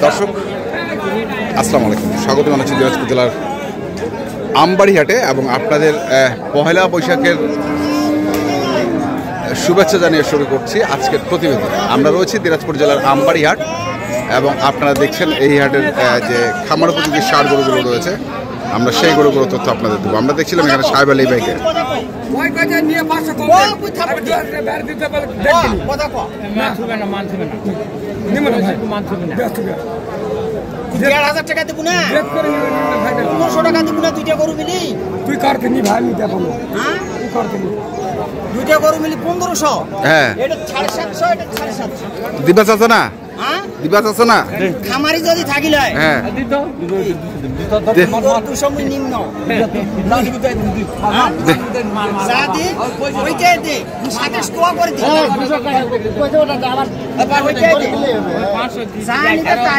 দর্শক আসসালামু আলাইকুম, স্বাগত জানাচ্ছি দিনাজপুর জেলার আমবাড়ি হাটে এবং আপনাদের পহেলা বৈশাখের শুভেচ্ছা জানিয়ে শুরু করছি আজকের প্রতিবেদন। আমরা রয়েছি দিনাজপুর জেলার আমবাড়ি হাট এবং আপনারা দেখছেন এই হাটের যে খামার উপযোগী সার গরুগুলো রয়েছে, আমরা সেই গরুগুলো তথ্য আপনাদের দেবো। আমরা দেখছিলাম এখানে সাহেব আলী ভাইকে। টাকা দেবো না, 1500 টাকা দেবো না, দুইটা গরু মিলি। তুই কার কিনি ভাই, আমি দেবো না। হ্যাঁ তুই কার কিনি, দুইটা গরু মিলি 1500। হ্যাঁ এটা 750, এটা 750 দিবাস আছে না? হ্যাঁ দিবাস আছে না? খামারি যদি থাকিলে হ্যাঁ দিত নিম্ন সাদি ওইটা দে 27 টাকা করে দে।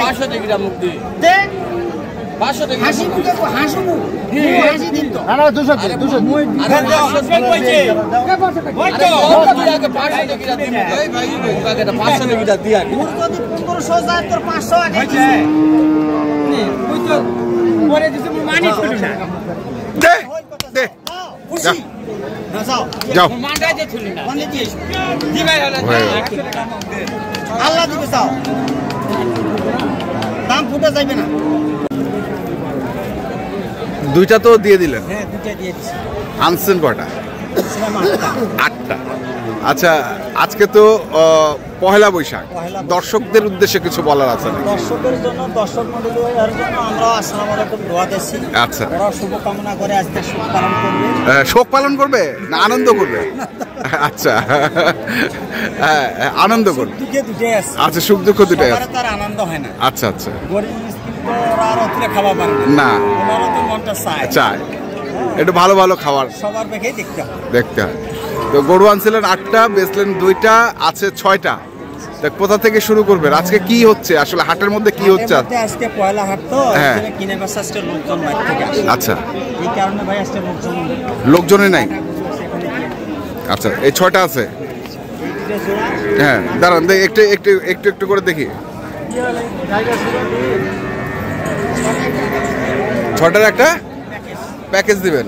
500 টাকা মুখ দে দে 500 টাকা হাসি মুখে হাসু হাসি দিন তো না 200 200 মই 500 টাকা দিন ভাই ভাই আগে 500 টাকা দিয়া মুখ যদি 1500 যায় তোর 500 আগে দিছে নি ওই তো পরে দিছে মানি ছিল না দে দে খুশি না যাও যাও মানটা যে ছিল না মানে দিস দি ভাই আল্লাহ দিবে যাও দাম ফুটে যাবে না। দুইটা তো দিয়ে দিলেন? হ্যাঁ দুইটা দিয়ে দিছি। আনছেন কয়টা? 8টা। আচ্ছা, আজকে তো পহেলা বৈশাখ, দর্শকদের উদ্দেশ্যে কিছু বলার আছে না? দর্শকের জন্য, দর্শক মণ্ডলীর জন্য আমরা আসসালামু আলাইকুম দোয়া দিচ্ছি। আচ্ছা, ওরা শুভকামনা করে আজকে শোক পালন করবে। শোক পালন করবে না আনন্দ করবে? আচ্ছা হ্যাঁ আনন্দ করবে। দুঃখে দুটাই আছে। আচ্ছা, সুখ দুঃখ দুটাই আছে। তার আনন্দ হয় না। আচ্ছা আচ্ছা, গরিব মিসকিন তো ওরা আর অতিরে খাওয়া পারে না, ওনারও তো মনটা চায় একটু ভালো ভালো খাবার সবার দেখেই দেখতে হয়। তো গরু আনছিলেন 8টা, বেচলেন 2টা, আছে 6টা। কোথা থেকে শুরু করবেন? আজকে কি হচ্ছে আসলে হাটের মধ্যে কি হচ্ছে? আজকে পয়লা হাট তো কিনে বেচা আজকে লোকজন বাইরে থেকে আসে। আচ্ছা, এই কারণে ভাই আজকে লোকজনই নাই। আচ্ছা, এই 6টা আছে। হ্যাঁ দাঁড়ান, একটু একটু একটু একটু করে দেখি। 6টার একটা প্যাকেজ দিবেন।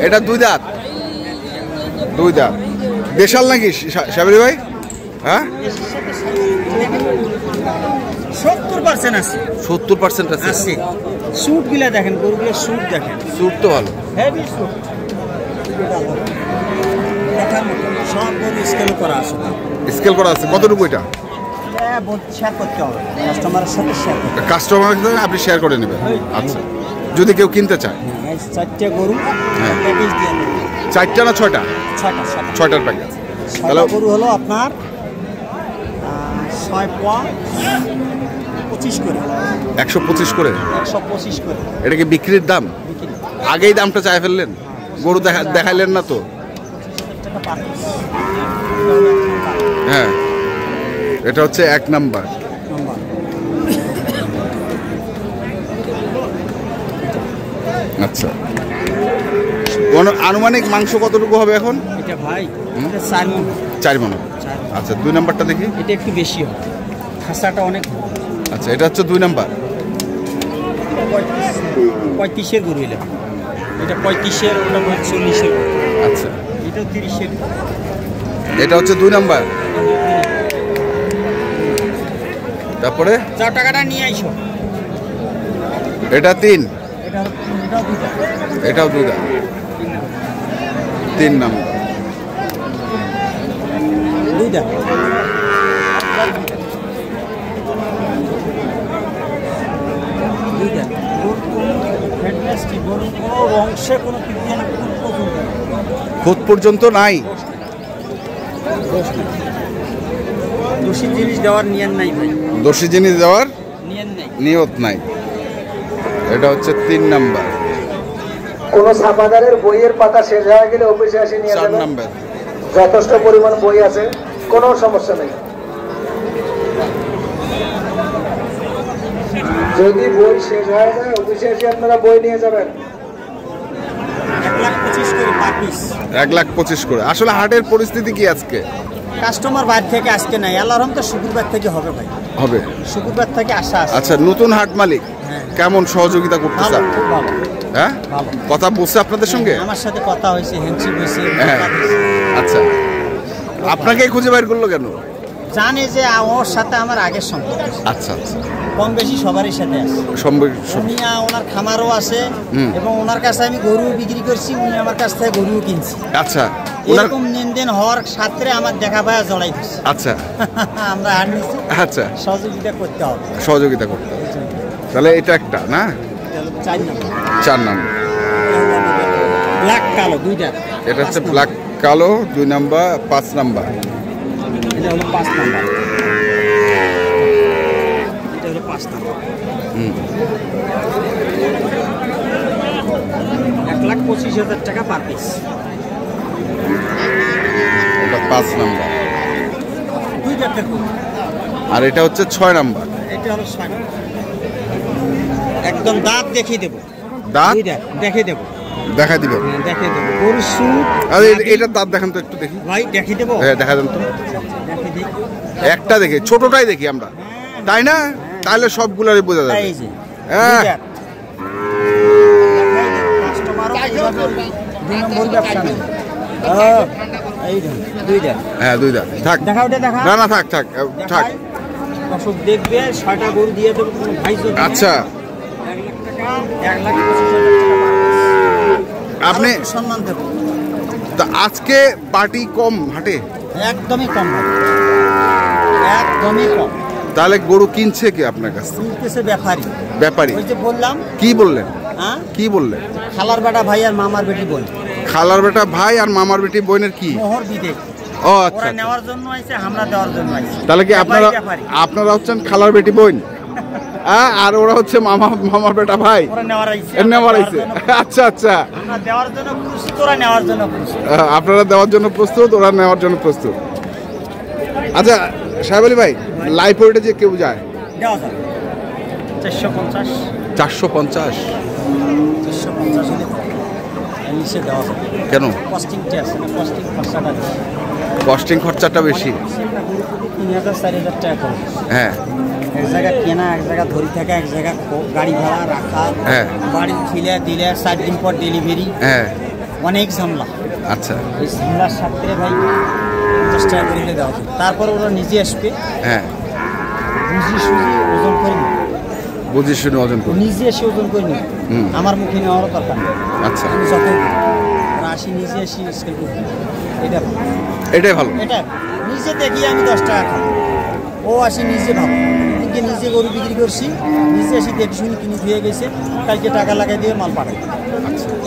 এটা 2 দাঁত, 2 দাঁত দেশাল নাকি সাবরি ভাই? হ্যাঁ 70% আছে। 70% আছে। স্যুট গুলা দেখেন, গরুগুলোর স্যুট দেখেন, স্যুট তো ভালো, হেভি স্যুট দেখার মতো। সব গরু স্কেল করা আছে। স্কেল করা আছে। কতটুকু এটা? শেয়ার করতে হবে কাস্টমারের সাথে, শেয়ার করতে হবে। কাস্টমারের সাথে আপনি শেয়ার করে নেবেন। আচ্ছা, যদি কেউ কিনতে চায়। 4টে গরু প্যাকেজ দিয়ে দেবেন। 4টা না 6টা? 6টার প্যাকেজ। তাহলে গরু হলো আপনার 6 পোয়া 25 করে। 125 করে? 125 করে। এটা কি বিক্রির দাম? আগেই দামটা চাই ফেললেন, গরু দেখাইলেন না তো? হ্যাঁ, এটা হচ্ছে 1 নাম্বার। আচ্ছা, আনুমানিক মাংস কতটুকু হবে এখন? এটা ভাই 4 মণ। আচ্ছা, 2 নাম্বারটা দেখি। এটা একটু বেশি হবে, খাসাটা অনেক। আচ্ছা, এটা হচ্ছে 2 নাম্বার। 35-এর গরু এলে এটা 35-এর, ওটা 40-এর। আচ্ছা, এটাও 30-এর। এটা হচ্ছে 2 নাম্বার। তারপরে যা টাকাটা নিয়ে আইসো। এটা 3, এটাও 2টা, এটাও 2টা, 3 নাম্বার। 2টা খুদ পর্যন্ত নাই। দোষী জিনিস দেওয়ার নিয়ত নাই ভাই, দোষী জিনিস দেওয়ার নিয়ত নাই। এটা হচ্ছে 3 নাম্বার। কোন ছাপাদারের বইয়ের পাতা শেষ হয়ে গেলে অফিসে এসে নিয়ে যাবেন। 4 নাম্বার। যথেষ্ট পরিমাণ বই আছে, কোনো সমস্যা নেই। যদি বই শেষ হয়ে যায় অফিসে এসে আপনারা বই নিয়ে যাবেন। 1,25,000 করে পার পিস। 1,25,000 করে। আসলে হাটের পরিস্থিতি কি আজকে? কাস্টমার বাইরে থেকে আজকে নাই, অ্যালার্ম তো শুক্রবার থেকে হবে ভাই, হবে শুক্রবার থেকে আসা আছে। আচ্ছা, নতুন হাট মালিক কেমন সহযোগিতা করতেছে? ভালো, খুব ভালো। হ্যাঁ, ভালো। কথা বলছে আপনাদের সঙ্গে? আমার সাথে কথা হয়েছে, হ্যান্ডশেক হয়েছে। হ্যাঁ। আচ্ছা, আপনাকে খুঁজে বাইর করলো কেন? জানে যে ওর সাথে আমার আগের সম্পর্ক আছে। আচ্ছা আচ্ছা, কম বেশি সবারই সাথে আছে। উনি ওনার খামারও আছে এবং ওনার কাছে আমি গরু বিক্রি করছি, উনি আমার কাছ থেকে গরুও কিনছি। আচ্ছা, এরকম লেনদেন হওয়ার সাথে আমার দেখা পায়া জড়াই দিচ্ছি। আচ্ছা আমরা আর নিচ্ছি, আচ্ছা, সহযোগিতা করতে হবে। সহযোগিতা করতে হবে। তাহলে এটা একটা না, 4 নম্বর 4 নাম্বার। ব্ল্যাক কালো দুইটা। এটা হচ্ছে ব্ল্যাক কালো 2 নাম্বার, 5 নাম্বার। এটা হলো 5 নাম্বার। এটা হলো 5 নাম্বার। 1,25,000 টাকা পার পিস। এটা 5 নাম্বার। দুইটা দেখুন। আর এটা হচ্ছে 6 নাম্বার। এটা হলো 6 নাম্বার। একদম দাঁত দেখিয়ে দেবো। দাঁত দুইটা দেখিয়ে দেবো। দেখা দিবেন? দেখিয়ে দেবো। গরুর সুট। আরে এটা দাঁত দেখান তো একটু দেখি। ভাই দেখিয়ে দেবো। হ্যাঁ, দেখা দেন তো। দেখিয়ে দিই। একটা দেখে, ছোটটাই দেখি আমরা, তাই না? তাহলে সবগুলোরই বোঝা যাবে। এই যে হ্যাঁ, দুইটা। কাস্টমারও এইভাবে 2 নম্বর ব্যবসা নেই। এই দেখুন, দুইটা। হ্যাঁ, 2 দাঁত। থাক, দেখা ওটা দেখা। না না, থাক থাক থাক। দর্শক দেখবে, 6টা গরু দিয়ে দেবো কোনো ভাই যদি। আচ্ছা, 1 লাখ টাকা, 1,25,000 টাকা। আপনি সম্মান দেবো। তা আজকে পার্টি কম হাটে? একদমই কম হবে, একদমই কম। তাহলে গরু কিনছে কি আপনার কাছে? কিনতেছে ব্যাপারী। ব্যাপারী? ওই যে বললাম। কি বললেন? হ্যাঁ, কি বললেন? খালার বেটা ভাই আর মামার বেটি বোন। খালার বেটা ভাই আর মামার বেটি বোনের কি? মোহর বিদেশ। ও আচ্ছা, ওরা নেওয়ার জন্য আইছে, আমরা দেওয়ার জন্য আইছি। তাহলে কি ব্যাপারী, আপনারা ব্যাপারী। আপনারা হচ্ছেন খালার বেটি বোন, আর ওরা হচ্ছে মামার বেটা ভাই? ওরা নেওয়ার আইছে, নেওয়ার আইছে। আচ্ছা আচ্ছা, আমরা দেওয়ার জন্য প্রস্তুত, ওরা নেওয়ার জন্য প্রস্তুত। আপনারা দেওয়ার জন্য প্রস্তুত, ওরা নেওয়ার জন্য প্রস্তুত। আচ্ছা সাহেব আলী ভাই, লাইফ ওয়েটে যে কেউ যায় দেওয়া যাবে 450। 450? 450 হলে নিচে দেওয়া যাবে। কেন? কস্টিংটা আছে না, কস্টিং খরচাটা বেশি। কস্টিং খরচাটা বেশি? 3,000-4,000 টাকা খরচ। হ্যাঁ, এক জায়গা কেনা, এক জায়গা ধরি থাকা, এক জায়গা গাড়ি ভাড়া রাখা, হ্যাঁ, বাড়ি খিলে দিলে 7 দিন পর ডেলিভারি, হ্যাঁ। অনেক ঝামেলা। আচ্ছা, এই ঝামেলার সাথে ভাই 50 টাকা করে দেওয়া যাবে। তারপর ওরা নিজে আসবে, হ্যাঁ, বুঝি সুঝি ওজন করে নিবে। বুঝি শুনে ওজন করুন। নিজে এসে ওজন করে নিবে, আমার মুখে নেওয়ারও দরকার নেই। আচ্ছা, আমি যত ওরা আসি, নিজে আসি স্কেল করে দিবে। এটা ভালো, এটাই ভালো। এটা নিজে দেখি আমি 10 টাকা খাবো, ও আসি নিজে ভাবো। এদিকে নিজে গরু বিক্রি করছি, নিজে আসি দেখি শুনি কিনে দিয়ে গেছে, কালকে টাকা লাগাই দিয়ে মাল পাঠাই।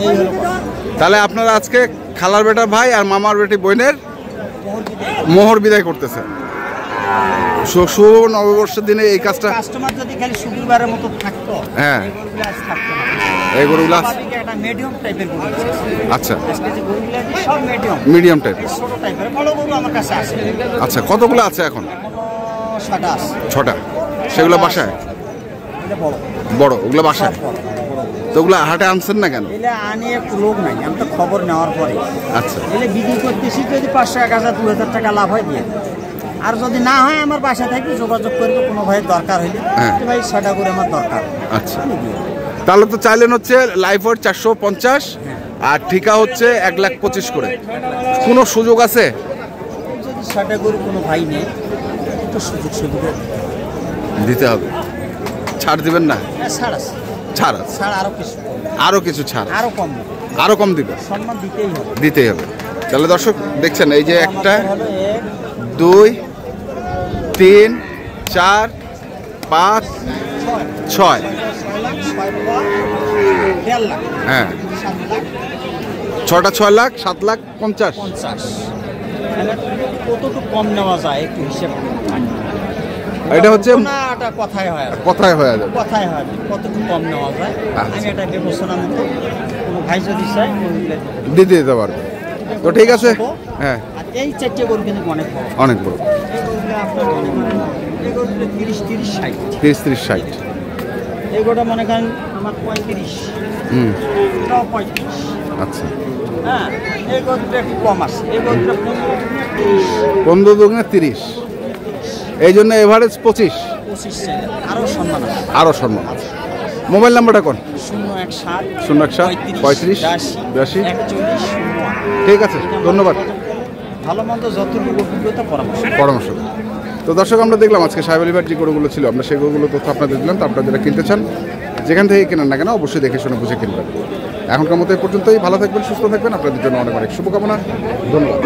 এই হলো কথা। তাহলে আপনারা আজকে খালার বেটা ভাই আর মামার বেটি বোনের মোহর দিতে মোহর বিদায় করতেছে। শুভ নববর্ষের দিনে এই কাজটা। কাস্টমার যদি খালি শুক্রবারের মতো থাকতো, হ্যাঁ, এই গরুগুলো আজ থাকতো না। এই গরুগুলো স্বাভাবিক একটা মিডিয়াম টাইপের গরু আছে। আচ্ছা, আজকে যে গরুগুলো আছে সব মিডিয়াম, মিডিয়াম টাইপের। ছোট টাইপের। বড় গরু আমার কাছে আছে, আচ্ছা, কতগুলো আছে এখন? 7টা আছে। 6টা। সেগুলো বাসায়? এটা বড় বড়, ওগুলো বাসায়। সব বড়। তো ওগুলো হাটে আনছেন না কেন? এলে আনি একটু লোক নাই, আমি তো খবর নেওয়ার পরে। আচ্ছা, এলে বিক্রি করতেছি, যদি 500, 1,000, 2,000 টাকা লাভ হয় দিয়ে দেব। আর যদি না হয় আমার বাসা থেকে যোগাযোগ করবে, কোনো ভাইয়ের দরকার হইলে, হ্যাঁ। যে ভাই 6টা করে আমার দরকার। আচ্ছা। আমি দিয়ে দেব। তাহলে তো চাইলেন হচ্ছে লাইফ ওয়েট 450 আর ঠিকা হচ্ছে 1,25,000 করে। কোনো সুযোগ আছে? যদি 6টা গরু কোনো ভাই নেই, একটু সুযোগ সুবিধা দিতে হবে। ছাড় দিবেন না? ছাড় আছে, ছাড় আছে, ছাড় আরো কিছু, আরো কিছু ছাড়, আরো কম না। আরো কম দিবে, সম্মান দিতেই হবে। দিতেই হবে। তাহলে দর্শক দেখছেন, এই যে একটা, আমাদের হলো 1, 2, 3, 4, 5, 6। 6 লাখ, 6 পর 1.5 লাখ, হ্যাঁ, 7 লাখ 6টা 6 লাখ, 7,50,000। 50। মানে কতটুকু কম নেওয়া যায় একটু হিসেব করুন। এটা হচ্ছে না, এটা কথাই হয়, কথায় হয়ে যাবে। কথাই হয়, কতটুকু কম নেওয়া যায়। আচ্ছা। আমি এটা বিবেচনা মতো কোনো ভাই যদি চাই দিতে দিতে পারবে। তো ঠিক আছে। হ্যাঁ, আর এই 4টে গরু কিন্তু অনেক বড়। অনেক বড়। এই গরুগুলো আপনার মনে করেন, এই গরুগুলো 30, 60। 30, 60। এই গরুটা মনে করেন আমার 35, হুম, এটাও 35। আচ্ছা। হ্যাঁ এই গরুটা একটু কম আসে এই গরুটা 15 দুগুণে 30, এই জন্য এভারেজ 25। 25 চাই আরও সম্মান আছে আরও সম্মান আছে। মোবাইল নাম্বারটা কোন? 017 017 35 82। 41 ঠিক আছে, ধন্যবাদ। ভালো মন্দ যতটুকু অভিজ্ঞতা পরামর্শ দেন। তো দর্শক, আমরা দেখলাম আজকে সাহেব আলী ভাইয়ের যে গরুগুলো ছিল, আমরা সেই গরুগুলো তথ্য আপনাদের দিলাম। তো আপনারা যারা কিনতে চান, যেখান থেকে কেনেন না কেন, অবশ্যই দেখে শুনে বুঝে কিনবেন। এখনকার মতো এই পর্যন্তই। ভালো থাকবেন, সুস্থ থাকবেন। আপনাদের জন্য অনেক অনেক শুভকামনা। ধন্যবাদ।